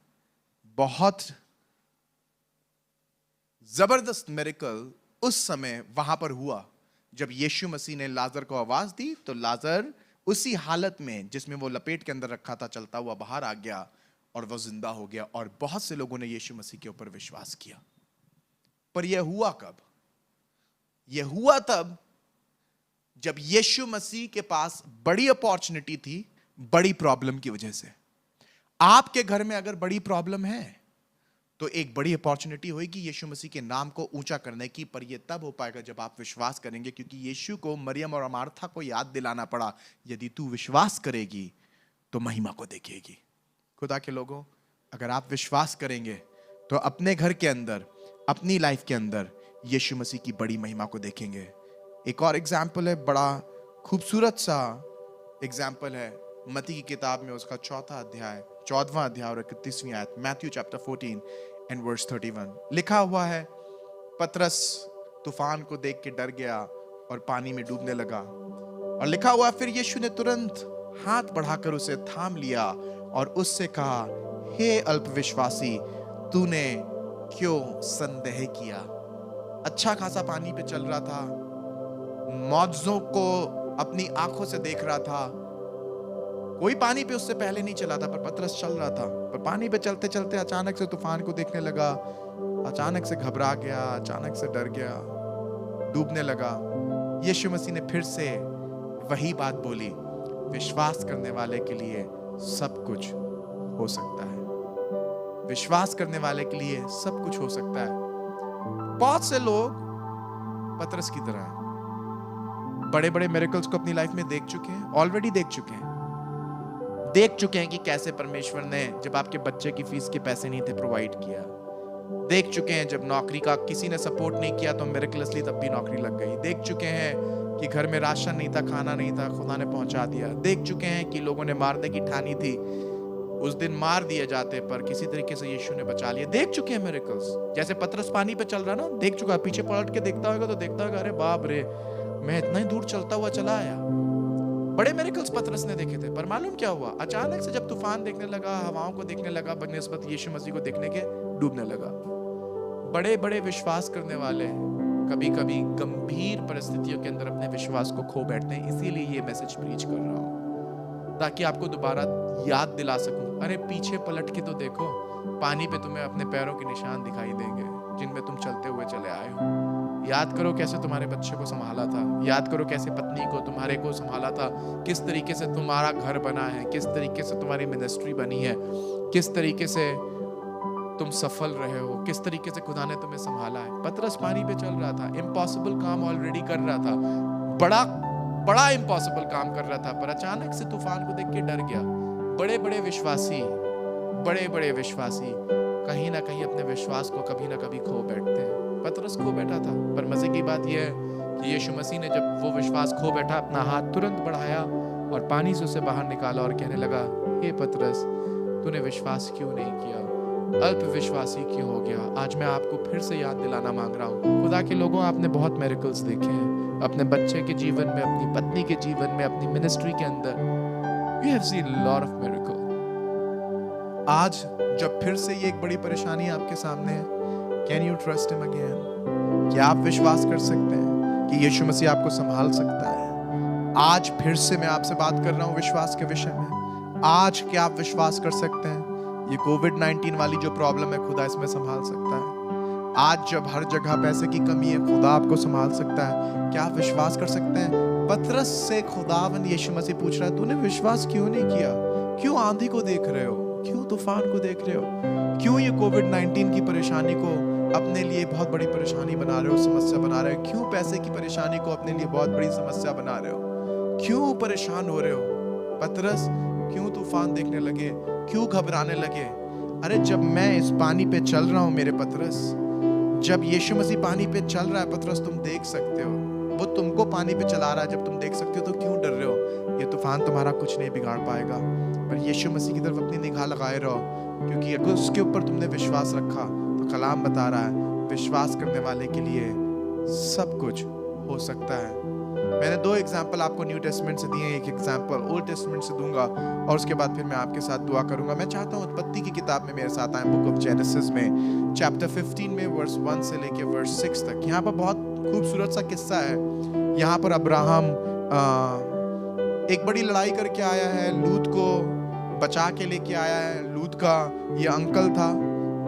बहुत जबरदस्त मिरेकल उस समय वहां पर हुआ जब यीशु मसीह ने लाजर को आवाज दी, तो लाजर उसी हालत में जिसमें वो लपेट के अंदर रखा था चलता हुआ बाहर आ गया और वो जिंदा हो गया, और बहुत से लोगों ने यीशु मसीह के ऊपर विश्वास किया। पर यह हुआ कब? यह हुआ तब जब यीशु मसीह के पास बड़ी अपॉर्चुनिटी थी, बड़ी प्रॉब्लम की वजह से। आपके घर में अगर बड़ी प्रॉब्लम है तो एक बड़ी अपॉर्चुनिटी होगी यीशु मसीह के नाम को ऊंचा करने की, पर यह तब हो पाएगा जब आप विश्वास करेंगे, क्योंकि यीशु को मरियम और मार्था को याद दिलाना पड़ा, यदि तू विश्वास करेगी तो महिमा को देखेगी। खुदा के लोगों, अगर आप विश्वास करेंगे तो अपने घर के अंदर, अपनी लाइफ के अंदर यीशु मसीह की बड़ी महिमा को देखेंगे। एक और एग्जाम्पल है, बड़ा खूबसूरत सा एग्जाम्पल है मत्ती की किताब में, उसका 14वां अध्याय और 31वीं आयत, मैथ्यू चैप्टर 14 एंड वर्स 31। लिखा हुआ है, पतरस तूफान को देख के डर गया और पानी में डूबने लगा। और लिखा हुआ, फिर यीशु ने तुरंत हाथ बढ़ाकर उसे थाम लिया और उससे कहा, हे अल्पविश्वासी, तूने क्यों संदेह किया। अच्छा खासा पानी पे चल रहा था, मौजों को अपनी आंखों से देख रहा था। कोई पानी पे उससे पहले नहीं चला था, पर पतरस चल रहा था। पर पानी पे चलते चलते अचानक से तूफान को देखने लगा, अचानक से घबरा गया, अचानक से डर गया, डूबने लगा। यीशु मसीह ने फिर से वही बात बोली, विश्वास करने वाले के लिए सब कुछ हो सकता है। विश्वास करने वाले के लिए सब कुछ हो सकता है। बहुत से लोग पतरस की तरह बड़े बड़े मिरेकल्स को अपनी लाइफ में देख चुके हैं, ऑलरेडी देख चुके हैं कि कैसे परमेश्वर ने जब आपके बच्चे की फीस के पैसे नहीं थे प्रोवाइड किया। देख चुके हैं जब नौकरी का किसी ने सपोर्ट नहीं किया तो मिरेकलसली तब भी नौकरी लग गई। देख चुके हैं कि घर में राशन नहीं था, खाना नहीं था, खुदा ने पहुंचा दिया। देख चुके हैं कि लोगों ने मारने की ठानी थी, उस दिन मार दिए जाते, पर किसी तरीके से यीशु ने बचा लिया। देख चुके हैं मिरेकल्स। जैसे पतरस पानी पे चल रहा ना, देख चुका, पीछे पलट के देखता होगा तो देखता होगा, अरे बाप रे, मैं इतना ही दूर चलता हुआ चला आया। बड़े मिरेकल्स पतरस ने देखे थे। पर मालूम क्या हुआ, अचानक से जब तूफान देखने लगा, हवाओं को देखने लगा, बनिस्बत यीशु मसीह को देखने के डूबने लगा। बड़े बड़े विश्वास करने वाले कभी कभी गंभीर परिस्थितियों के अंदर अपने विश्वास को खो बैठते हैं। इसीलिए ये मैसेज प्रीच कर रहा हूँ, ताकि आपको दोबारा याद दिला सकूं, अरे पीछे पलट के तो देखो, पानी पे तुम्हें अपने पैरों के निशान दिखाई देंगे जिनमें तुम चलते हुए चले आए हो। याद करो कैसे तुम्हारे बच्चे को संभाला था, याद करो कैसे पत्नी को, तुम्हारे को संभाला था, किस तरीके से तुम्हारा घर बना है, किस तरीके से तुम्हारी मिनिस्ट्री बनी है, किस तरीके से तुम सफल रहे हो, किस तरीके से खुदा ने तुम्हें संभाला है। पतरस पानी पे चल रहा था, इम्पॉसिबल काम ऑलरेडी कर रहा था, बड़ा इम्पॉसिबल काम कर रहा था, पर अचानक से तूफान को देख के डर गया। बड़े बड़े विश्वासी कहीं ना कहीं अपने विश्वास को कभी ना कभी खो बैठते हैं। पतरस खो बैठा था, पर मजे की बात यह है कि यीशु मसीह ने जब वो विश्वास खो बैठा, अपना हाथ तुरंत बढ़ाया और पानी से उसे बाहर निकाला और कहने लगा, हे पतरस, तूने विश्वास क्यों नहीं किया, अल्प विश्वासी क्यों हो गया। आज मैं आपको फिर से याद दिलाना मांग रहा हूँ, खुदा के लोगों, आपने बहुत मिरेकल्स देखे हैं अपने बच्चे के जीवन में, अपनी पत्नी के जीवन में, अपनी मिनिस्ट्री के अंदर। You have seen a lot of miracle. आज जब फिर से ये एक बड़ी परेशानी आपके सामने है, can you trust him again? क्या आप विश्वास कर सकते हैं कि यीशु मसीह आपको संभाल सकता है? आज फिर से मैं आपसे बात कर रहा हूँ विश्वास के विषय में। आज क्या आप विश्वास कर सकते हैं ये कोविड-19 वाली जो प्रॉब्लम है, खुदा इसमें संभाल सकता है? आज जब हर जगह पैसे की कमी है, खुदा आपको संभाल सकता है। क्या आप विश्वास कर सकते हैं? पतरस से खुदावंद यीशु मसीह पूछ रहा है, तूने विश्वास क्यों नहीं किया? क्यों आंधी को देख रहे हो? क्यों तूफान को देख रहे हो? क्यों ये कोविड-19 की परेशानी को अपने लिए बहुत बड़ी परेशानी बना रहे हो, समस्या बना रहे हो? क्यों पैसे की परेशानी को अपने लिए बहुत बड़ी समस्या बना रहे हो? क्यों परेशान हो रहे हो? पतरस, क्यों तूफान देखने लगे? क्यों घबराने लगे? अरे जब मैं इस पानी पे चल रहा हूं मेरे पतरस, जब यीशु मसीह पानी पे चल रहा है पतरस, तुम देख सकते हो, वो तुमको पानी पे चला रहा है, जब तुम देख सकते हो तो क्यों डर रहे हो? ये तूफान तुम्हारा कुछ नहीं बिगाड़ पाएगा, पर यीशु मसीह की तरफ अपनी निगाह लगाए रहो, क्योंकि अगर उसके ऊपर तुमने विश्वास रखा तो कलाम बता रहा है, विश्वास करने वाले के लिए सब कुछ हो सकता है। मैंने 2 एग्जाम्पल आपको न्यू टेस्टमेंट से दिए, एक एग्जाम्पल ओल्ड टेस्टमेंट से दूंगा और उसके बाद फिर मैं आपके साथ दुआ करूंगा। मैं चाहता हूं उत्पत्ति की किताब में मेरे साथ आए, बुक ऑफ जेनेसिस में चैप्टर 15 में वर्स 1 से लेके वर्स 6 तक। यहाँ पर बहुत खूबसूरत सा किस्सा है। यहाँ पर अब्राहम एक बड़ी लड़ाई करके आया है, लूत को बचा के लेके आया है। लूत का ये अंकल था,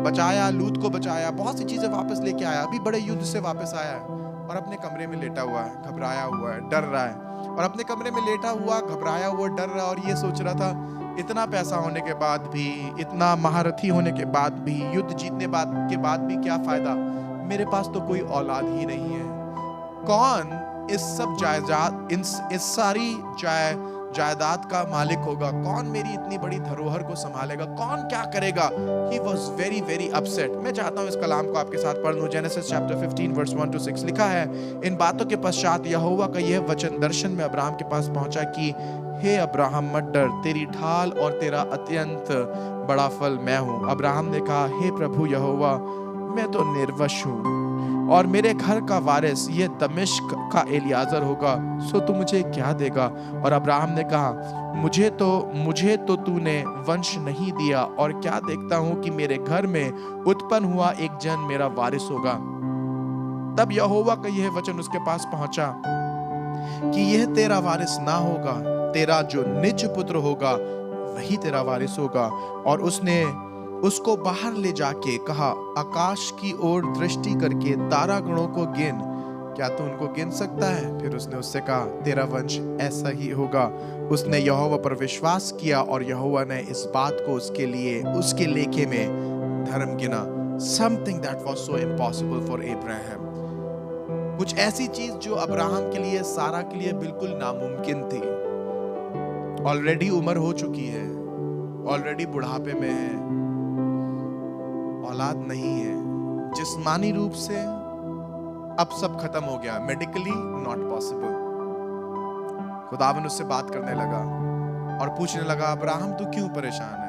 बचाया, लूत को बचाया, बहुत सी चीजें वापस लेके आया, अभी बड़े युद्ध से वापस आया है और अपने कमरे में लेटा हुआ है, घबराया हुआ है, डर रहा है। और अपने कमरे में लेटा हुआ, घबराया हुआ, डर रहा, और ये सोच रहा था, इतना पैसा होने के बाद भी, इतना महारथी होने के बाद भी, युद्ध जीतने के बाद भी क्या फायदा, मेरे पास तो कोई औलाद ही नहीं है। कौन इस सब जायदाद, इस सारी जायदाद का मालिक होगा? कौन मेरी इतनी बड़ी धरोहर को संभालेगा? कौन क्या करेगा? He was very very upset। मैं चाहता हूँ इस कलाम को आपके साथ पढ़ लूं। जेनेसिस चैप्टर 15 वर्स 1 to 6 लिखा है, इन बातों के पश्चात यहोवा का यह वचन दर्शन में अब्राहम के पास पहुंचा कि हे अब्राहम, मत डर, तेरी ढाल और तेरा अत्यंत बड़ा फल मैं हूँ। अब्राहम ने कहा, हे प्रभु यहोवा, मैं तो निर्वंश हूँ और मेरे घर का वारिस ये दमिश्क का एलियाजर होगा, सो तू मुझे क्या देगा? और अब्राहम ने कहा, मुझे तो तूने वंश नहीं दिया, और क्या देखता हूँ कि मेरे घर में उत्पन्न हुआ एक जन मेरा वारिस होगा। तब यहोवा का यह वचन उसके पास पहुंचा कि यह तेरा वारिस ना होगा, तेरा जो निज पुत्र होगा वही तेरा वारिस होगा। और उसने उसको बाहर ले जाके कहा, आकाश की ओर दृष्टि करके तारागणों को गिन, क्या तू उनको गिन सकता है? फिर उसने उससे कहा, तेरा वंश ऐसा ही होगा। उसने यहोवा पर विश्वास किया और यहोवा ने इस बात को उसके लेखे में धर्म गिना। Something that was so impossible for Abraham, कुछ ऐसी चीज जो अब्राहम के लिए, सारा के लिए बिल्कुल नामुमकिन थी। ऑलरेडी उम्र हो चुकी है, ऑलरेडी बुढ़ापे में है, औलाद नहीं है, जिस्मानी रूप से अब सब खत्म हो गया, मेडिकली नॉट पॉसिबल। खुदावन उससे बात करने लगा और पूछने लगा, अब्राहम तू क्यों परेशान है?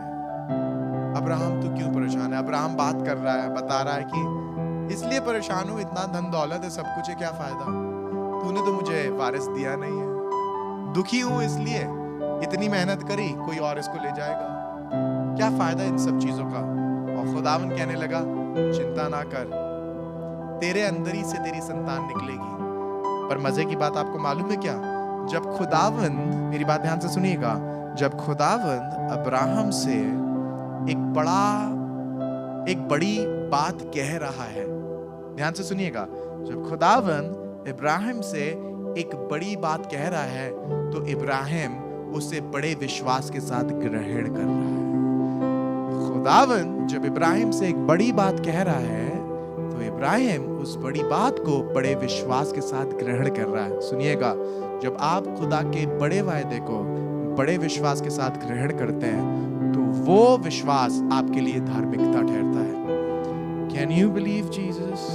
अब्राहम तू क्यों परेशान है? अब्राहम बात कर रहा है, बता रहा है कि इसलिए परेशान हूं, इतना धन दौलत है, सब कुछ है, क्या फायदा? तूने तो मुझे वारिस दिया नहीं है। दुखी हूं इसलिए, इतनी मेहनत करी, कोई और इसको ले जाएगा, क्या फायदा इन सब चीजों का? और खुदावन कहने लगा, चिंता ना कर, तेरे अंदर ही से तेरी संतान निकलेगी। पर मजे की बात आपको मालूम है क्या? जब खुदावन, मेरी बात ध्यान से सुनिएगा, जब खुदावन अब्राहम से एक बड़ी बात कह रहा है, ध्यान से सुनिएगा, जब खुदावन इब्राहिम से एक बड़ी बात कह रहा है तो इब्राहिम उसे बड़े विश्वास के साथ ग्रहण कर रहा है। खुदावन जब इब्राहिम से एक बड़ी बात कह रहा है तो इब्राहिम उस बड़ी बात को बड़े विश्वास के साथ ग्रहण कर रहा है। सुनिएगा, जब आप खुदा के बड़े वायदे को बड़े विश्वास के साथ ग्रहण करते हैं तो वो विश्वास आपके लिए धार्मिकता ठहरता है। Can you believe Jesus?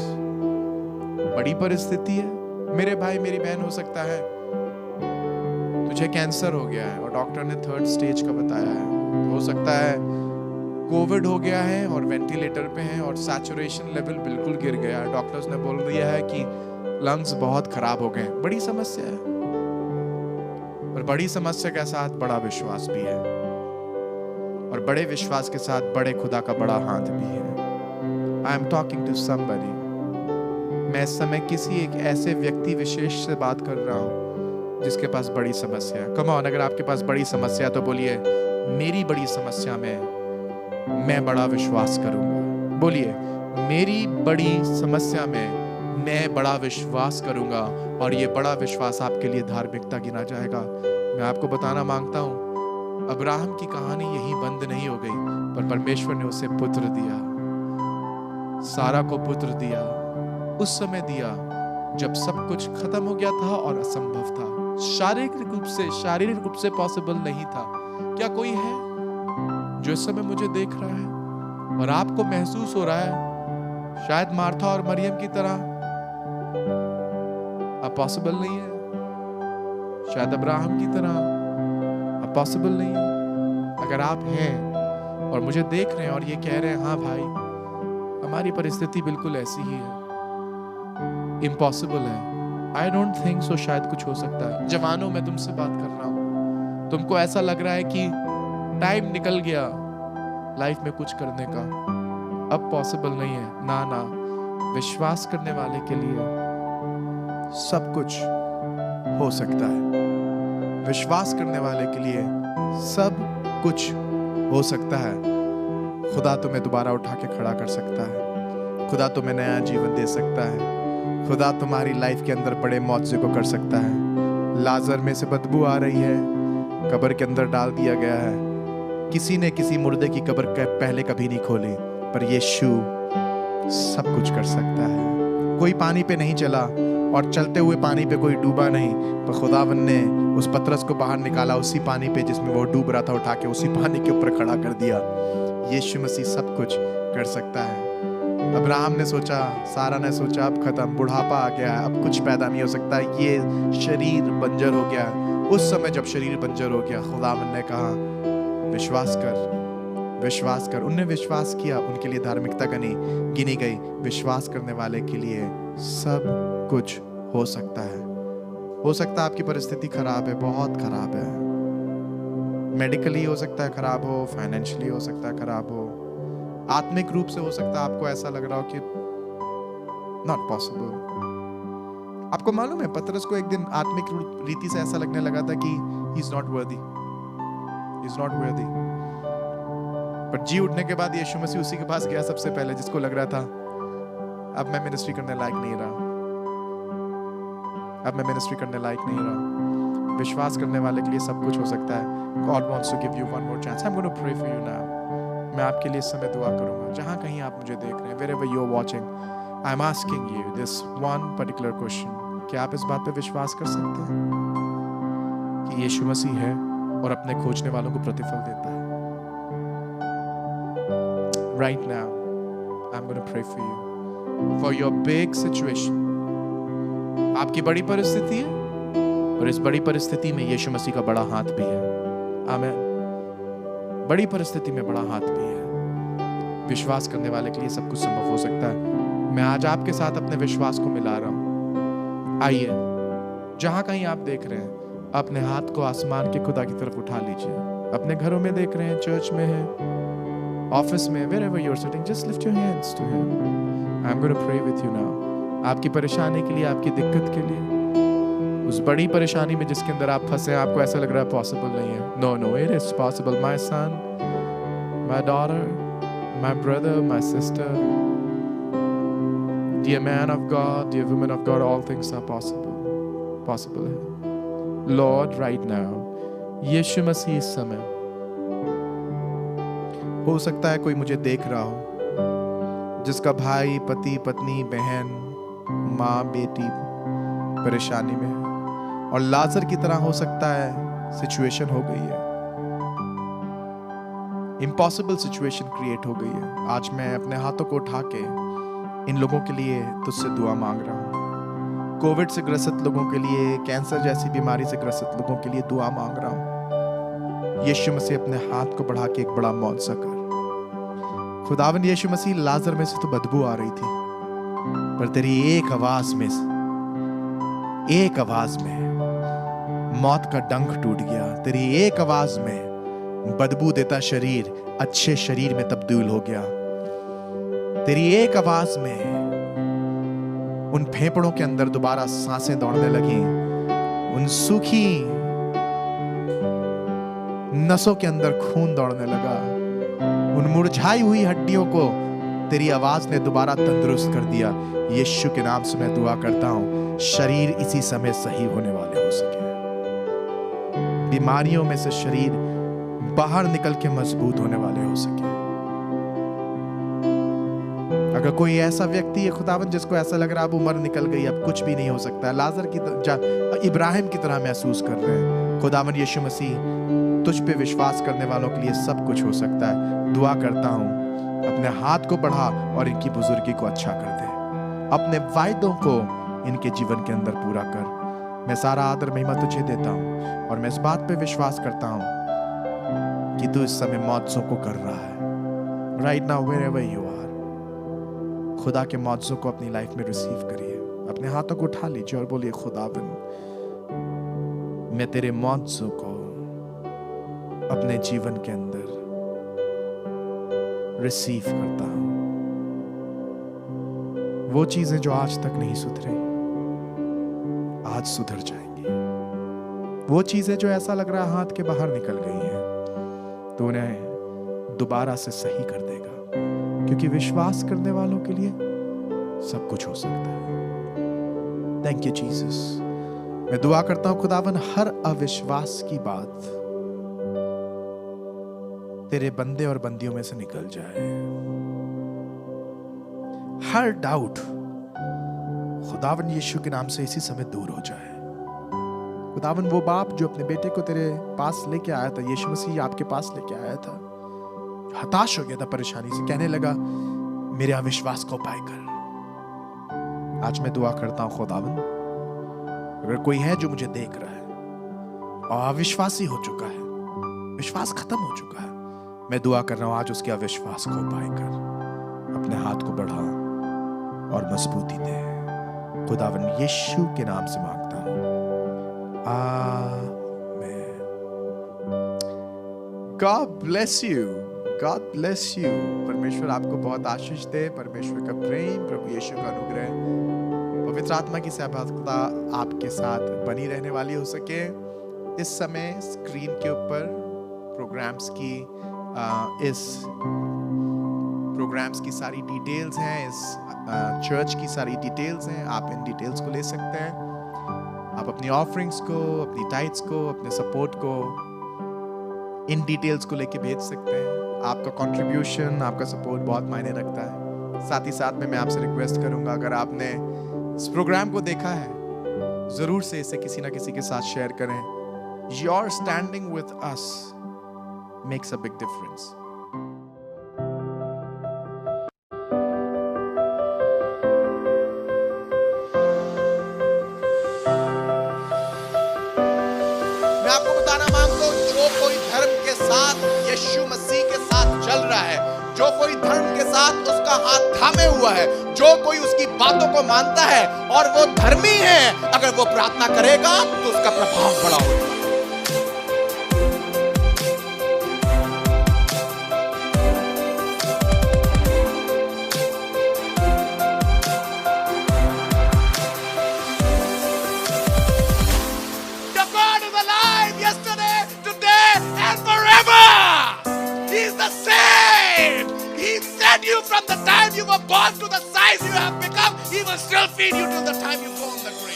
बड़ी परिस्थिति है मेरे भाई मेरी बहन, हो सकता है तुझे कैंसर हो गया है और डॉक्टर ने 3rd स्टेज का बताया है, हो सकता है कोविड हो गया है और वेंटिलेटर पे है और सैचुरेशन लेवल बिल्कुल गिर गया है, डॉक्टर्स ने बोल दिया है कि लंग्स बहुत खराब हो गए। बड़ी समस्या है, पर बड़ी समस्या के साथ बड़ा विश्वास भी है और बड़े विश्वास के साथ बड़े खुदा का बड़ा हाथ भी है। I am talking to somebody. मैं इस समय किसी एक ऐसे व्यक्ति विशेष से बात कर रहा हूं जिसके पास बड़ी समस्या है। कम ऑन, अगर आपके पास बड़ी समस्या तो बोलिए, मेरी बड़ी समस्या में मैं बड़ा विश्वास करूंगा। बोलिए, मेरी बड़ी समस्या में मैं बड़ा विश्वास करूंगा और ये बड़ा विश्वास आपके लिए धार्मिकता गिना जाएगा। मैं आपको बताना मांगता हूं, अब्राहम की कहानी यही बंद नहीं हो गई, पर परमेश्वर ने उसे पुत्र दिया, सारा को पुत्र दिया, उस समय दिया जब सब कुछ खत्म हो गया था और असंभव था, शारीरिक रूप से पॉसिबल नहीं था। क्या कोई है जो इस समय मुझे देख रहा है और आपको महसूस हो रहा है शायद मार्था और मरियम की तरह अब पॉसिबल नहीं है, शायद अब्राहम की तरह अब पॉसिबल नहीं है? अगर आप हैं और मुझे देख रहे हैं और ये कह रहे हैं, हाँ भाई हमारी परिस्थिति बिल्कुल ऐसी ही है, इम्पॉसिबल है, आई डोंट थिंक सो, शायद कुछ हो सकता है। जवानों, मैं तुमसे बात कर रहा हूं, तुमको ऐसा लग रहा है कि टाइम निकल गया लाइफ में कुछ करने का, अब पॉसिबल नहीं है। ना ना, विश्वास करने वाले के लिए सब कुछ हो सकता है। विश्वास करने वाले के लिए सब कुछ हो सकता है। खुदा तुम्हें दोबारा उठा के खड़ा कर सकता है, खुदा तुम्हें नया जीवन दे सकता है, खुदा तुम्हारी लाइफ के अंदर बड़े मौजे को कर सकता है। लाजर में से बदबू आ रही है, कब्र के अंदर डाल दिया गया है, किसी ने किसी मुर्दे की कब्र पहले कभी नहीं खोली, पर यीशु सब कुछ कर सकता है। कोई पानी पे नहीं चला और चलते हुए पानी पे कोई डूबा नहीं, पर खुदावन ने उस पतरस को बाहर निकाला, उसी पानी पे जिसमें वो डूब रहा था उठा के उसी पानी के ऊपर खड़ा कर दिया। यीशु मसीह सब कुछ कर सकता है। अब्राहम ने सोचा, सारा ने सोचा, अब खत्म, बुढ़ापा आ गया, अब कुछ पैदा नहीं हो सकता, ये शरीर बंजर हो गया। उस समय जब शरीर बंजर हो गया, खुदावन ने कहा, विश्वास कर, विश्वास कर। उनने विश्वास किया, उनके लिए धार्मिकता गिनी गई। विश्वास करने वाले के लिए सब कुछ हो सकता है। हो सकता है आपकी परिस्थिति खराब है, बहुत खराब है, मेडिकली हो सकता है खराब हो, फाइनेंशियली हो सकता है खराब हो, आत्मिक रूप से हो सकता है आपको ऐसा लग रहा हो कि नॉट पॉसिबल। आपको मालूम है पतरस को एक दिन आत्मिक रीति से ऐसा लगने लगा था कि he is not worthy, he is not worthy. पर जी उठने के बाद यीशु मसीह उसी के पास गया सबसे पहले जिसको लग रहा था अब मैं मिनिस्ट्री करने लायक नहीं रहा, अब मैं मिनिस्ट्री करने लायक नहीं रहा। विश्वास करने वाले के लिए सब कुछ हो सकता है। God wants to give you one more chance. I'm going to pray for you now. मैं आपके लिए इस समय दुआ करूंगा। जहां कहीं आप मुझे देख रहे हैं, wherever you're watching, I'm asking you this one particular question. क्या आप इस बात पे विश्वास कर सकते हैं कि यीशु मसीह है और अपने खोजने वालों को प्रतिफल देता है? Right now, I'm going to pray for you for your big situation. आपकी बड़ी परिस्थिति है और इस बड़ी परिस्थिति में यीशु मसीह का बड़ा हाथ भी है। आमीन। बड़ी परिस्थिति में बड़ा हाथ भी है। विश्वास करने वाले के लिए सब कुछ संभव हो सकता है। मैं आज आपके साथ अपने विश्वास को मिला रहा हूं। आइए, जहां कहीं आप देख रहे हैं, अपने हाथ को आसमान के खुदा की तरफ उठा लीजिए। अपने घरों में देख रहे हैं, चर्च में हैं, ऑफिस में, wherever you're sitting, just lift your hands to him. I'm going to pray with you now. आपकी परेशानी के लिए, आपकी दिक्कत के लिए, उस बड़ी परेशानी में जिसके अंदर आप फंसे हैं, आपको ऐसा लग रहा है पॉसिबल नहीं है। No, no, it is possible. My son, my daughter, my brother, my sister, dear man of God, dear woman of God, all things are possible. Possible है। Lord, right now, यीशु मसीह इस समय, हो सकता है कोई मुझे देख रहा हो जिसका भाई, पति, पत्नी, बहन, माँ, बेटी परेशानी में है और लाजर की तरह हो सकता है सिचुएशन हो गई है, इम्पॉसिबल सिचुएशन क्रिएट हो गई है। आज मैं अपने हाथों को उठा के इन लोगों के लिए तुझसे दुआ मांग रहा हूँ। कोविड से ग्रसित लोगों के लिए, कैंसर जैसी बीमारी से ग्रसित लोगों के लिए दुआ मांग रहा हूँ। यीशु मसीह अपने हाथ को बढ़ा के एक बड़ा मौजज़ा कर। खुदावंद यीशु मसीह, लाजर में से तो बदबू आ रही थी, पर तेरी एक आवाज में मौत का डंक टूट गया। तेरी एक आवाज में बदबू देता शरीर अच्छे शरीर में तब्दील हो गया। तेरी एक आवाज में उन फेफड़ों के अंदर दोबारा सांसें दौड़ने लगी। उन सूखी नसों के अंदर खून दौड़ने लगा। उन मुरझाई हुई हड्डियों को तेरी आवाज ने दोबारा तंदुरुस्त कर दिया। यीशु के नाम से मैं दुआ करता हूं, शरीर इसी समय सही होने वाले हो सके। बीमारियों में से शरीर बाहर निकल के मजबूत होने वाले हो सके। अगर कोई ऐसा व्यक्ति है खुदावंद जिसको ऐसा लग रहा है अब उम्र निकल गई, अब कुछ भी नहीं हो सकता, लाजर की इब्राहिम की तरह महसूस कर रहे हैं, खुदावंद यीशु मसीह, तुझ पे विश्वास करने वालों के लिए सब कुछ हो सकता है। दुआ करता हूं, अपने हाथ को बढ़ा और इनकी बुजुर्गी को अच्छा कर दे। अपने वायदों को इनके जीवन के अंदर पूरा कर। मैं सारा आदर महिमा तुझे देता हूं और मैं इस बात पे विश्वास करता हूं कि तू इस समय मौजज़ों को कर रहा है। Right now wherever you are, खुदा के मौजज़ों को अपनी लाइफ में रिसीव करिए। अपने हाथों को उठा लीजिए और बोलिए, खुदावंद, मैं तेरे मौजज़ों को अपने जीवन के अंदर रिसीव करता हूं। वो चीजें जो आज तक नहीं सुधरी, आज सुधर जाएंगी। वो चीजें जो ऐसा लग रहा है हाथ के बाहर निकल गई हैं, तो उन्हें दोबारा से सही कर देगा, क्योंकि विश्वास करने वालों के लिए सब कुछ हो सकता है। Thank you Jesus. मैं दुआ करता हूं खुदावन, हर अविश्वास की बात तेरे बंदे और बंदियों में से निकल जाए। हर डाउट खुदावन यीशु के नाम से इसी समय दूर हो जाए। खुदावन, वो बाप जो अपने बेटे को तेरे पास लेके आया था, यीशु मसीह आपके पास लेके आया था, हताश हो गया था परेशानी से, कहने लगा मेरे अविश्वास को उपाय कर। आज मैं दुआ करता हूं खुदावन, अगर कोई है जो मुझे देख रहा है और अविश्वासी हो चुका है, विश्वास खत्म हो चुका है, मैं दुआ कर रहा हूं आज उसके अविश्वास को पाकर अपने हाथ को बढ़ा और मजबूती दे। खुदावन यीशु के नाम से मांगता हूं, आमीन। God bless you, God bless you। परमेश्वर आपको बहुत आशीष दे। परमेश्वर का प्रेम, प्रभु यीशु का अनुग्रह, पवित्र आत्मा की सहभागिता आपके साथ बनी रहने वाली हो सके। इस समय स्क्रीन के ऊपर प्रोग्राम्स की सारी डिटेल्स हैं, इस चर्च की सारी डिटेल्स हैं। आप इन डिटेल्स को ले सकते हैं। आप अपनी ऑफरिंग्स को, अपनी टाइट्स को, अपने सपोर्ट को इन डिटेल्स को लेके भेज सकते हैं। आपका कंट्रीब्यूशन, आपका सपोर्ट बहुत मायने रखता है। साथ ही साथ में मैं आपसे रिक्वेस्ट करूंगा, अगर आपने इस प्रोग्राम को देखा है, जरूर से इसे किसी ना किसी के साथ शेयर करें। Your standing with us makes a big difference। मैं आपको बताना मांगता हूं, जो कोई धर्म के साथ, यीशु मसीह के साथ चल रहा है, जो कोई धर्म के साथ उसका हाथ थामे हुआ है, जो कोई उसकी बातों को मानता है और वो धर्मी है, अगर वो प्रार्थना करेगा तो उसका प्रभाव बड़ा होगा। The God is alive yesterday, today and forever. He is the same. He fed you from the time you were born to the size you have become. He will still feed you till the time you go in the grave.